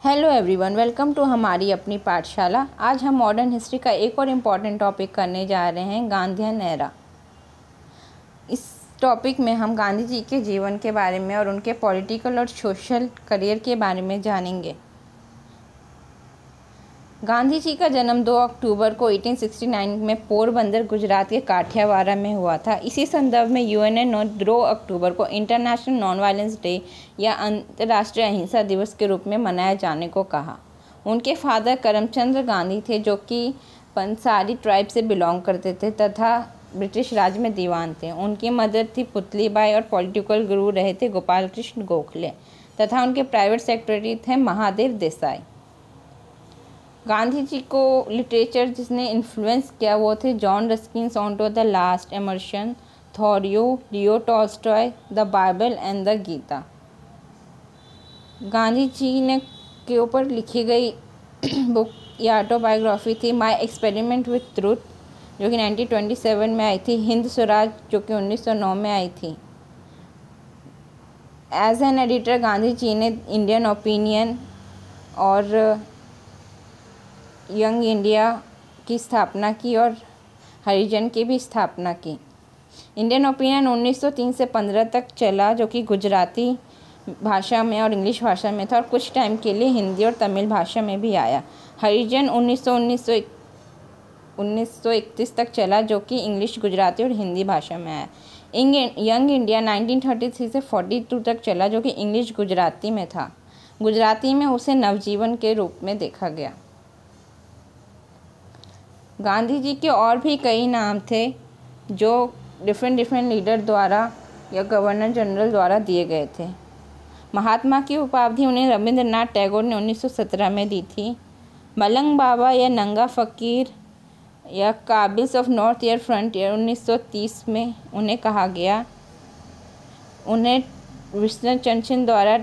Hello everyone, welcome to हमारी अपनी पाठशाला। आज हम मॉडर्न हिस्ट्री का एक और इम्पॉर्टेंट टॉपिक करने जा रहे हैं, गांधीयन एरा। इस टॉपिक में हम गांधी जी के जीवन के बारे में और उनके पॉलिटिकल और सोशल करियर के बारे में जानेंगे। गांधी जी का जन्म 2 अक्टूबर को 1869 में पोरबंदर, गुजरात के काठियावाड़ा में हुआ था। इसी संदर्भ में यूएन ने 2 अक्टूबर को इंटरनेशनल नॉन वायलेंस डे या अंतर्राष्ट्रीय अहिंसा दिवस के रूप में मनाए जाने को कहा। उनके फादर करमचंद गांधी थे, जो कि पंसारी ट्राइब से बिलोंग करते थे तथा ब्रिटिश राज में दीवान थे। उनकी मदर थी पुतलीबाई और पॉलिटिकल गुरु रहे थे गोपाल कृष्ण गोखले तथा उनके प्राइवेट सेक्रेटरी थे महादेव देसाई। गांधी जी को लिटरेचर जिसने इन्फ्लुएंस किया वो थे John Ruskin, on to the last, Emerson, Thoreau, Leo Tolstoy, the Bible and the Gita. Gandhi ji ने के ऊपर लिखी गई बुक या ऑटोबायोग्राफी थी माय एक्सपेरिमेंट विथ ट्रूथ, जो कि 1927 में आई थी। हिंद स्वराज, जो कि 1909 में आई थी। As an editor Gandhi ji ने इंडियन ओपिनियन और यंग इंडिया की स्थापना की और हरिजन की भी स्थापना की। इंडियन ओपिनियन 1903 से 15 तक चला, जो कि गुजराती भाषा में और इंग्लिश भाषा में था और कुछ टाइम के लिए हिंदी और तमिल भाषा में भी आया। हरिजन 1931 तक चला, जो कि इंग्लिश, गुजराती और हिंदी भाषा में आया। यंग इंडिया 1933 से 42 तक चला, जो कि इंग्लिश, गुजराती में था। गुजराती में उसे नवजीवन के रूप में देखा गया। गांधी जी के और भी कई नाम थे जो डिफरेंट लीडर द्वारा या गवर्नर जनरल द्वारा दिए गए थे। महात्मा की उपाधि उन्हें रविंद्रनाथ टैगोर ने 1917 में दी थी। मलंग बाबा या नंगा फ़कीर या काबिल्स ऑफ नॉर्थ ईयर फ्रंटियर 1930 में उन्हें कहा गया। उन्हें विंस्टन चर्चिल द्वारा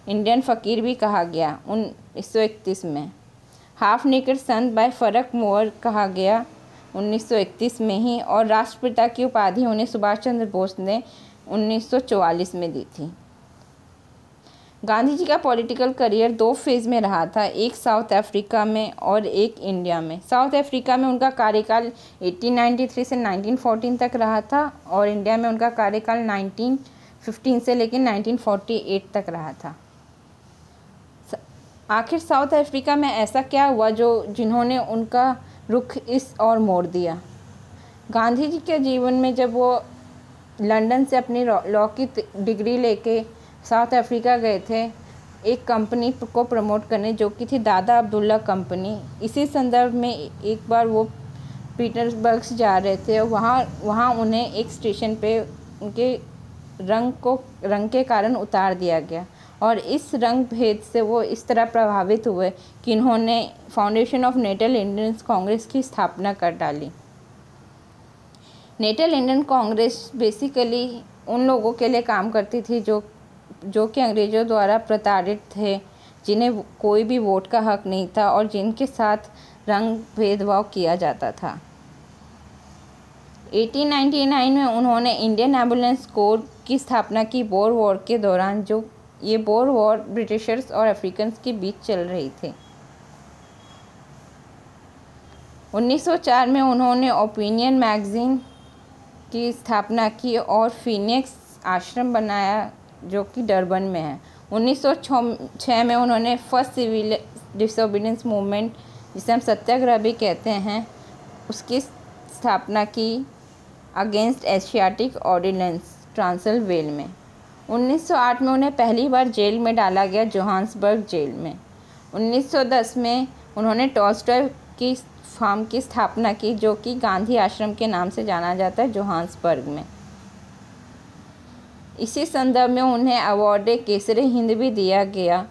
इंडियन फ़कीर भी कहा गया 1931 में। हाफ नेकेड सन बाय फरक मोअर कहा गया 1931 में ही, और राष्ट्रपिता की उपाधि उन्हें सुभाष चंद्र बोस ने 1944 में दी थी। गांधी जी का पॉलिटिकल करियर 2 फेज़ में रहा था, एक साउथ अफ्रीका में और एक इंडिया में। साउथ अफ्रीका में उनका कार्यकाल 1893 से 1914 तक रहा था और इंडिया में उनका कार्यकाल 1915 से लेकर 1948 तक रहा था। आखिर साउथ अफ्रीका में ऐसा क्या हुआ जिन्होंने उनका रुख इस ओर मोड़ दिया? गांधी जी के जीवन में जब वो लंदन से अपनी लॉ की डिग्री लेके साउथ अफ्रीका गए थे एक कंपनी को प्रमोट करने, जो कि थी दादा अब्दुल्ला कंपनी। इसी संदर्भ में एक बार वो पीटर्सबर्ग जा रहे थे और वहाँ उन्हें एक स्टेशन पे उनके रंग के कारण उतार दिया गया और इस रंग भेद से वो इस तरह प्रभावित हुए कि इन्होंने foundation of Natal Indian Congress की स्थापना कर डाली। नेटल इंडियन कांग्रेस बेसिकली उन लोगों के लिए काम करती थी जो कि अंग्रेज़ों द्वारा प्रताड़ित थे, जिन्हें कोई भी वोट का हक नहीं था और जिनके साथ रंग भेदभाव किया जाता था। 1899 में उन्होंने इंडियन एम्बुलेंस कोर की स्थापना की बोर वॉर के दौरान, जो ये बोर वॉर ब्रिटिशर्स और अफ्रीकन्स के बीच चल रही थी। 1904 में उन्होंने ओपिनियन मैगज़ीन की स्थापना की और फीनिक्स आश्रम बनाया, जो कि डरबन में है। 1906 में उन्होंने फर्स्ट सिविल डिसोबीडियंस मूवमेंट, जिसे हम सत्याग्रह भी कहते हैं, उसकी स्थापना की अगेंस्ट एशियाटिक ऑर्डिनेंस ट्रांसलवेल में। 1908 में उन्हें पहली बार जेल में डाला गया, जोहान्सबर्ग जेल में। 1910 में उन्होंने टॉल्स्टॉय की फार्म की स्थापना की, जो कि गांधी आश्रम के नाम से जाना जाता है, जोहान्सबर्ग में। इसी संदर्भ में उन्हें अवार्ड केसरी हिंद भी दिया गया,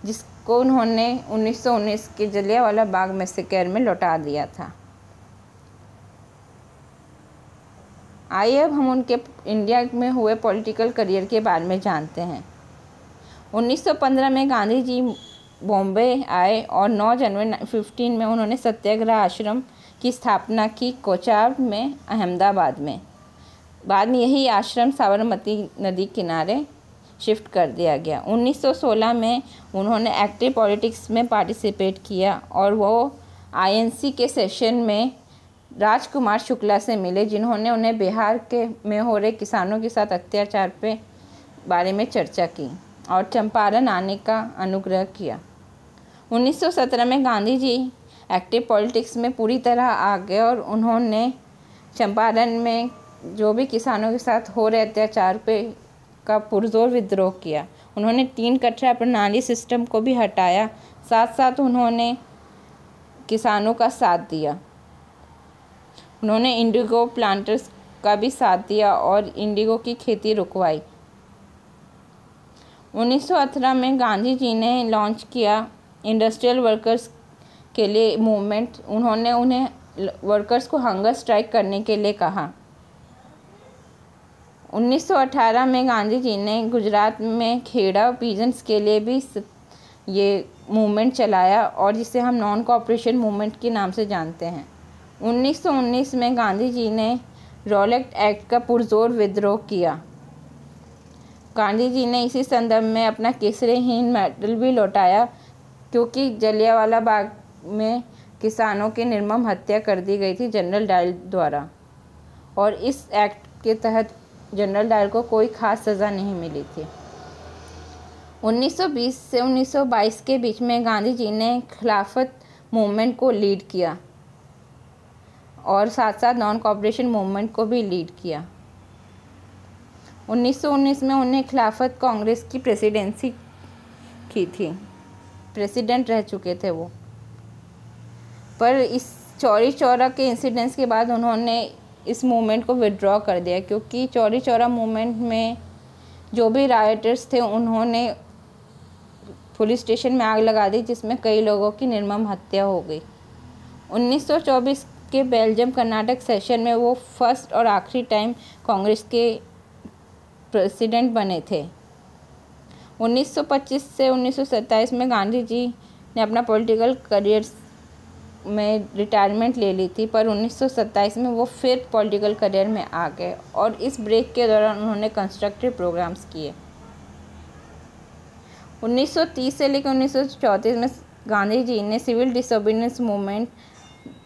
जिसको उन्होंने 1919 के जलियांवाला बाग मैसेकर में लौटा दिया था। आइए अब हम उनके इंडिया में हुए पॉलिटिकल करियर के बारे में जानते हैं। 1915 में गांधी जी बॉम्बे आए और 9 जनवरी 15 में उन्होंने सत्याग्रह आश्रम की स्थापना की, कोचार में, अहमदाबाद में। बाद में यही आश्रम साबरमती नदी किनारे शिफ्ट कर दिया गया। 1916 में उन्होंने एक्टिव पॉलिटिक्स में पार्टिसिपेट किया और वो आईएनसी के सेशन में राजकुमार शुक्ला से मिले, जिन्होंने उन्हें बिहार में हो रहे किसानों के साथ अत्याचार पे बारे में चर्चा की और चंपारण आने का अनुग्रह किया। 1917 में गांधी जी एक्टिव पॉलिटिक्स में पूरी तरह आ गए और उन्होंने चंपारण में जो भी किसानों के साथ हो रहे अत्याचार पे का पुरजोर विद्रोह किया। उन्होंने 3 कट्टा प्रणाली सिस्टम को भी हटाया, साथ साथ उन्होंने किसानों का साथ दिया। उन्होंने इंडिगो प्लांटर्स का भी साथ दिया और इंडिगो की खेती रुकवाई। 1918 में गांधी जी ने लॉन्च किया इंडस्ट्रियल वर्कर्स के लिए मूवमेंट। उन्होंने उन्हें वर्कर्स को हंगर स्ट्राइक करने के लिए कहा। 1918 में गांधी जी ने गुजरात में खेड़ा पीजेंट्स के लिए भी ये मूवमेंट चलाया और जिसे हम नॉन कॉपरेशन मूवमेंट के नाम से जानते हैं। 1919 में गांधी जी ने रॉलेट एक्ट का पुरजोर विद्रोह किया। गांधी जी ने इसी संदर्भ में अपना केसरी-हीन मेडल भी लौटाया, क्योंकि जलियांवाला बाग में किसानों की निर्मम हत्या कर दी गई थी जनरल डायर द्वारा, और इस एक्ट के तहत जनरल डायर को कोई खास सज़ा नहीं मिली थी। 1920 से 1922 के बीच में गांधी जी ने खिलाफत मूवमेंट को लीड किया और साथ साथ नॉन कॉपरेशन मूवमेंट को भी लीड किया। 1919 में उन्हें खिलाफत कांग्रेस की प्रेसिडेंसी की थी, प्रेसिडेंट रह चुके थे वो, पर इस चौरी चौरा के इंसिडेंट्स के बाद उन्होंने इस मूवमेंट को विड्रॉ कर दिया, क्योंकि चौरी चौरा मूवमेंट में जो भी राइटर्स थे उन्होंने पुलिस स्टेशन में आग लगा दी, जिसमें कई लोगों की निर्मम हत्या हो गई। 1924 के बेल्जियम कर्नाटक सेशन में वो फर्स्ट और आखिरी टाइम कांग्रेस के प्रेसिडेंट बने थे। 1925 से 1927 में गांधी जी ने अपना पॉलिटिकल करियर में रिटायरमेंट ले ली थी, पर 1927 में वो फिर पॉलिटिकल करियर में आ गए और इस ब्रेक के दौरान उन्होंने कंस्ट्रक्टिव प्रोग्राम्स किए। 1930 से लेकर 1934 में गांधी जी ने सिविल डिसोबीडियंस मूवमेंट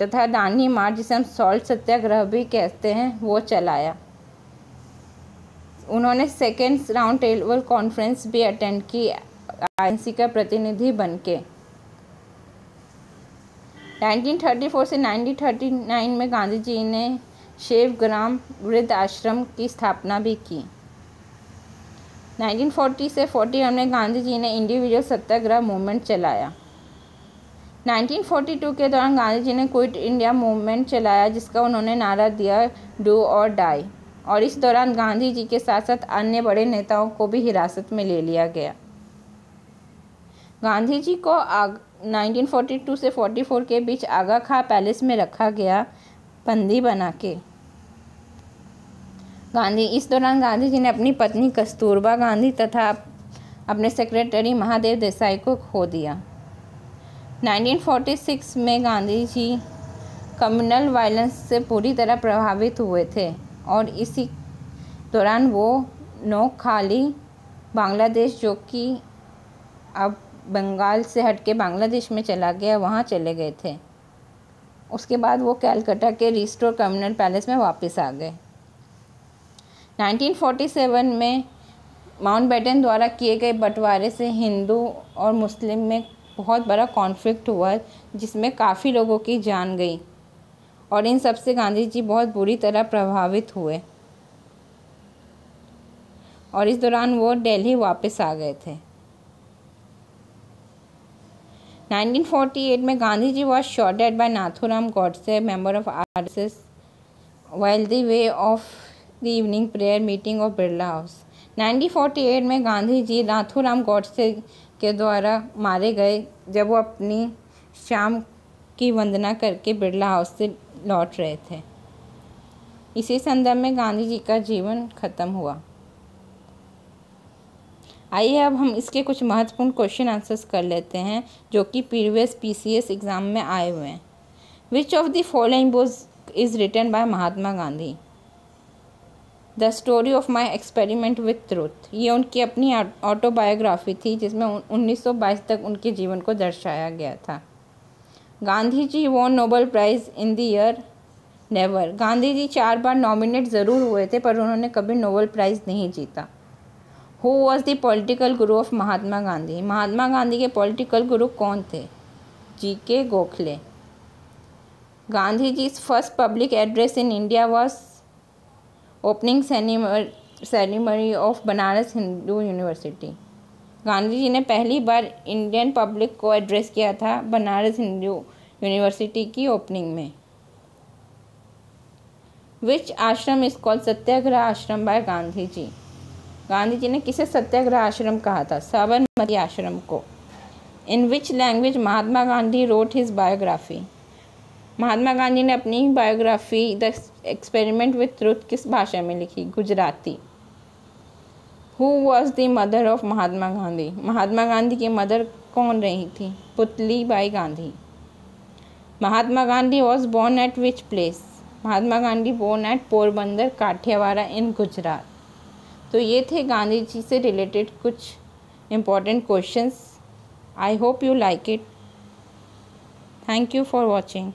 तथा दांडी मार्च, जिसे हम सॉल्ट सत्याग्रह भी कहते हैं, वो चलाया। उन्होंने सेकेंड राउंड टेबल कॉन्फ्रेंस भी अटेंड की आईएनसी का प्रतिनिधि बनके। 1934 से 1939 में गांधी जी ने शेवग्राम वृद्ध आश्रम की स्थापना भी की। 1940 से 41 में गांधी जी ने इंडिविजुअल सत्याग्रह मूवमेंट चलाया। 1942 के दौरान गांधी जी ने क्विट इंडिया मूवमेंट चलाया, जिसका उन्होंने नारा दिया डू और डाई, और इस दौरान गांधी जी के साथ साथ अन्य बड़े नेताओं को भी हिरासत में ले लिया गया। गांधी जी को 1942 से 44 के बीच आगा खां पैलेस में रखा गया बंदी बना के। इस दौरान गांधी जी ने अपनी पत्नी कस्तूरबा गांधी तथा अपने सेक्रेटरी महादेव देसाई को खो दिया। 1946 में गांधी जी कम्युनल वायलेंस से पूरी तरह प्रभावित हुए थे और इसी दौरान वो नोकखाली बांग्लादेश, जो कि अब बंगाल से हटके बांग्लादेश में चला गया, वहाँ चले गए थे। उसके बाद वो कलकत्ता के रिस्टोर कम्युनल पैलेस में वापस आ गए। 1947 में माउंटबेटन द्वारा किए गए बंटवारे से हिंदू और मुस्लिम में बहुत बड़ा कॉन्फ्लिक्ट हुआ, जिसमें काफ़ी लोगों की जान गई और इन सब से गांधी जी बहुत बुरी तरह प्रभावित हुए और इस दौरान वो दिल्ली वापस आ गए थे। 1948 में Gandhi ji was shot dead by Nathuram Godse, member of RSS, while the way of the evening prayer meeting of Birla house. 1948 में गांधी जी नाथूराम गॉडसे के द्वारा मारे गए, जब वो अपनी शाम की वंदना करके बिरला हाउस से लौट रहे थे। इसी संदर्भ में गांधी जी का जीवन खत्म हुआ। आइए अब हम इसके कुछ महत्वपूर्ण क्वेश्चन आंसर्स कर लेते हैं, जो कि प्रीवियस पीसीएस एग्ज़ाम में आए हुए हैं। Which of the following books is written by Mahatma Gandhi? The story of my experiment with truth, ये उनकी अपनी ऑटोबायोग्राफी थी जिसमें 1922 तक उनके जीवन को दर्शाया गया था। Gandhi ji won Nobel prize in the year never, Gandhi ji 4 बार नॉमिनेट ज़रूर हुए थे पर उन्होंने कभी नोबेल प्राइज़ नहीं जीता। Who was the political guru of Mahatma Gandhi, Mahatma Gandhi के पॉलिटिकल गुरु कौन थे? G.K. गोखले। गांधी जी's first public address in India was opening ceremony of Banaras Hindu university, Gandhi ji ने पहली बार इंडियन पब्लिक को एड्रेस किया था बनारस हिंदू यूनिवर्सिटी की ओपनिंग में। Which ashram is called Satyagraha ashram by Gandhi ji, Gandhi ji ने किसे सत्याग्रह आश्रम कहा था? साबरमती आश्रम को। In which language Mahatma Gandhi wrote his biography, Mahatma Gandhi ने अपनी biography the experiment with truth किस भाषा में लिखी? Gujarati. Who was the mother of Mahatma Gandhi, Mahatma Gandhi की मदर कौन रही थी? Putli Bai Gandhi. Mahatma Gandhi was born at which place, Mahatma Gandhi born at Porbandar Kathiawad in Gujarat. तो ये थे गांधी जी से रिलेटेड कुछ important questions. I hope you like it. Thank you for watching.